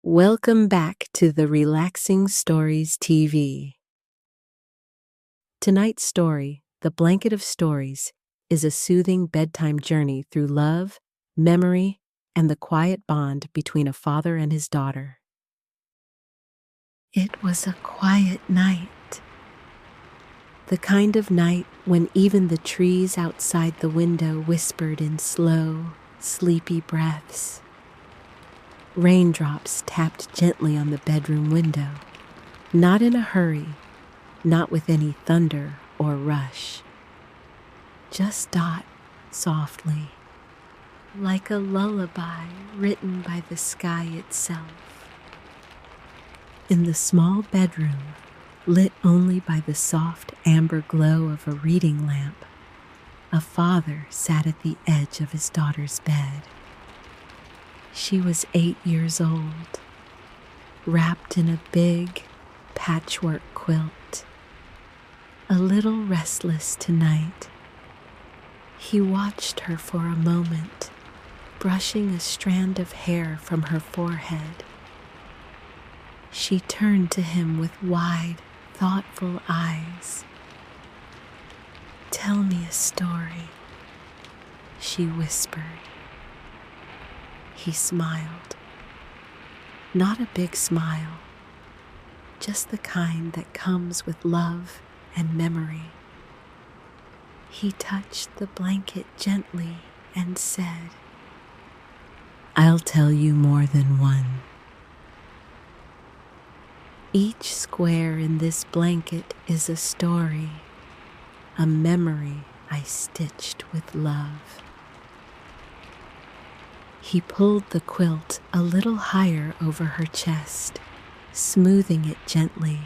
Welcome back to the Relaxing Stories TV. Tonight's story, The Blanket of Stories, is a soothing bedtime journey through love, memory, and the quiet bond between a father and his daughter. It was a quiet night. The kind of night when even the trees outside the window whispered in slow, sleepy breaths. Raindrops tapped gently on the bedroom window, not in a hurry, not with any thunder or rush. Just dot softly, like a lullaby written by the sky itself. In the small bedroom, lit only by the soft amber glow of a reading lamp, a father sat at the edge of his daughter's bed. She was 8 years old, wrapped in a big patchwork quilt. A little restless tonight, he watched her for a moment, brushing a strand of hair from her forehead. She turned to him with wide, thoughtful eyes. "Tell me a story," she whispered. He smiled. Not a big smile, just the kind that comes with love and memory. He touched the blanket gently and said, "I'll tell you more than one. Each square in this blanket is a story, a memory I stitched with love." He pulled the quilt a little higher over her chest, smoothing it gently,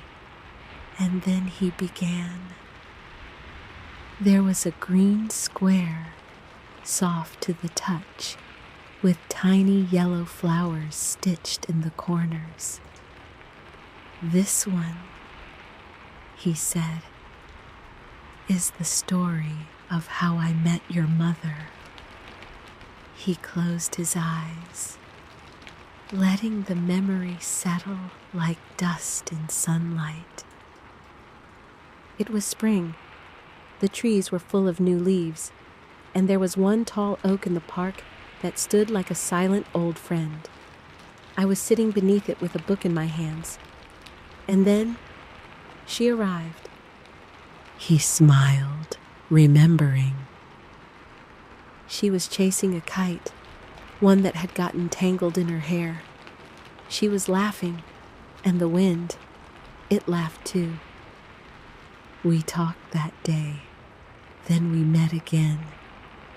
and then he began. There was a green square, soft to the touch, with tiny yellow flowers stitched in the corners. "This one," he said, "is the story of how I met your mother." He closed his eyes, letting the memory settle like dust in sunlight. It was spring. The trees were full of new leaves, and there was one tall oak in the park that stood like a silent old friend. I was sitting beneath it with a book in my hands, and then she arrived. He smiled, remembering. She was chasing a kite, one that had gotten tangled in her hair. She was laughing, and the wind, it laughed too. We talked that day, then we met again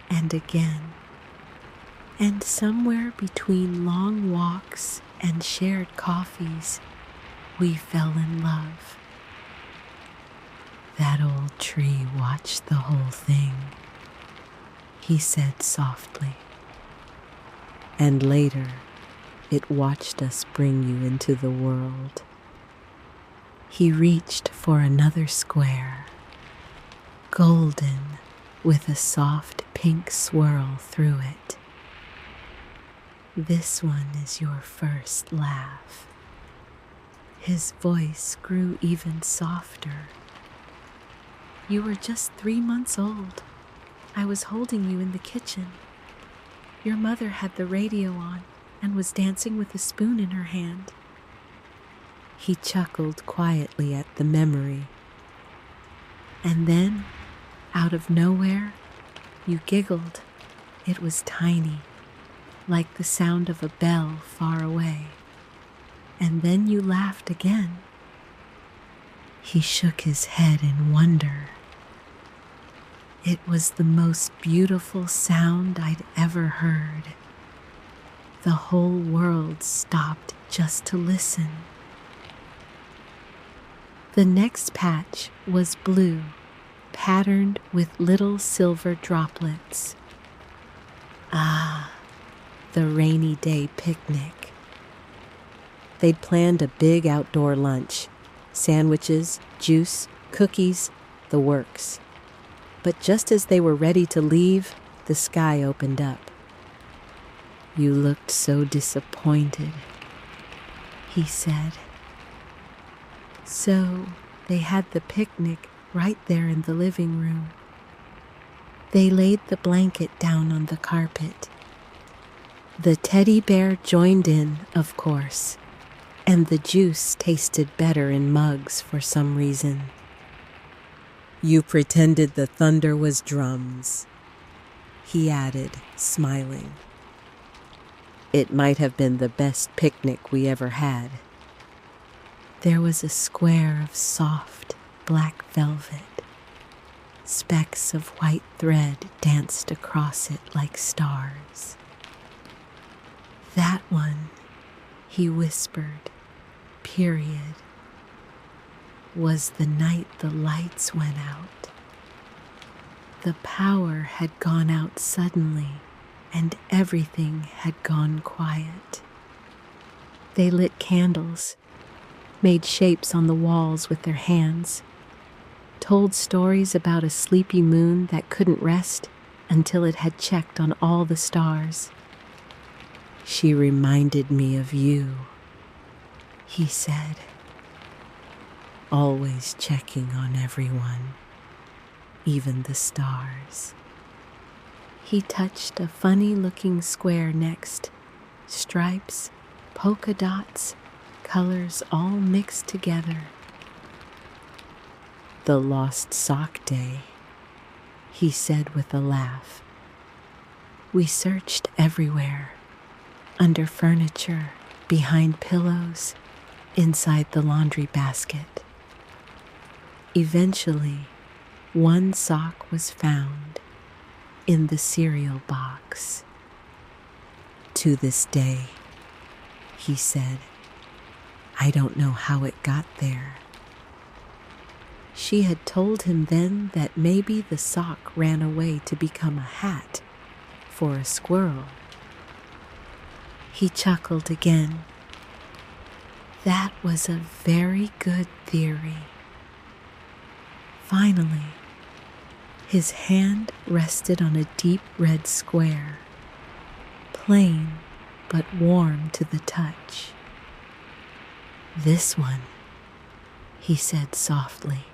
and again. And somewhere between long walks and shared coffees, we fell in love. That old tree watched the whole thing, he said softly. And later, it watched us bring you into the world. He reached for another square, golden with a soft pink swirl through it. "This one is your first laugh." His voice grew even softer. "You were just 3 months old. I was holding you in the kitchen. Your mother had the radio on and was dancing with a spoon in her hand." He chuckled quietly at the memory. "And then, out of nowhere, you giggled. It was tiny, like the sound of a bell far away. And then you laughed again." He shook his head in wonder. It was the most beautiful sound I'd ever heard. The whole world stopped just to listen. The next patch was blue, patterned with little silver droplets. Ah, the rainy day picnic. They'd planned a big outdoor lunch, sandwiches, juice, cookies, the works. But just as they were ready to leave, the sky opened up. "You looked so disappointed," he said. So they had the picnic right there in the living room. They laid the blanket down on the carpet. The teddy bear joined in, of course, and the juice tasted better in mugs for some reason. You pretended the thunder was drums, he added, smiling. It might have been the best picnic we ever had. There was a square of soft, black velvet. Specks of white thread danced across it like stars. That one, he whispered, period, was the night the lights went out. The power had gone out suddenly, and everything had gone quiet. They lit candles, made shapes on the walls with their hands, told stories about a sleepy moon that couldn't rest until it had checked on all the stars. She reminded me of you, he said, always checking on everyone, even the stars. He touched a funny-looking square next, stripes, polka dots, colors all mixed together. The lost sock day, he said with a laugh. We searched everywhere, under furniture, behind pillows, inside the laundry basket. Eventually, one sock was found in the cereal box. To this day, he said, I don't know how it got there. She had told him then that maybe the sock ran away to become a hat for a squirrel. He chuckled again. That was a very good theory. Finally, his hand rested on a deep red square, plain but warm to the touch. This one, he said softly,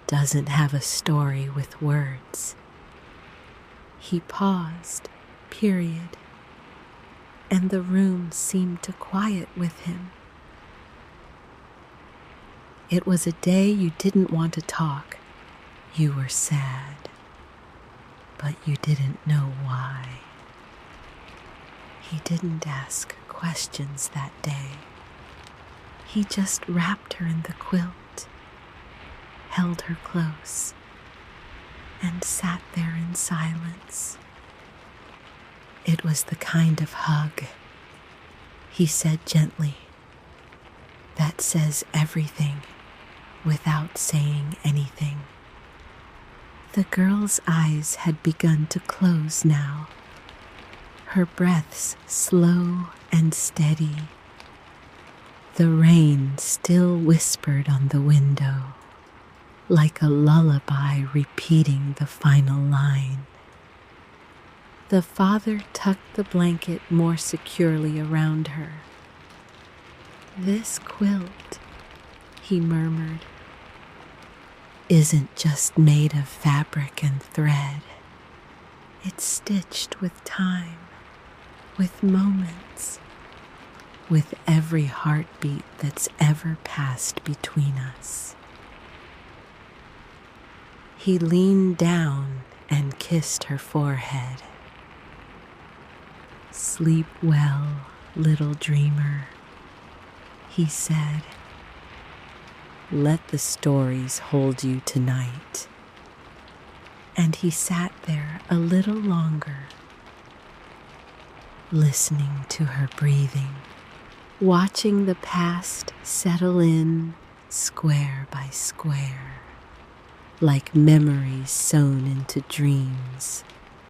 doesn't have a story with words. He paused, period, and the room seemed to quiet with him. It was a day you didn't want to talk. You were sad, but you didn't know why. He didn't ask questions that day. He just wrapped her in the quilt, held her close, and sat there in silence. It was the kind of hug, he said gently, that says everything without saying anything. The girl's eyes had begun to close now, her breaths slow and steady. The rain still whispered on the window, like a lullaby repeating the final line. The father tucked the blanket more securely around her. This quilt, he murmured, isn't just made of fabric and thread. It's stitched with time, with moments, with every heartbeat that's ever passed between us. He leaned down and kissed her forehead. Sleep well, little dreamer, he said. Let the stories hold you tonight. And he sat there a little longer, listening to her breathing, watching the past settle in square by square, like memories sewn into dreams.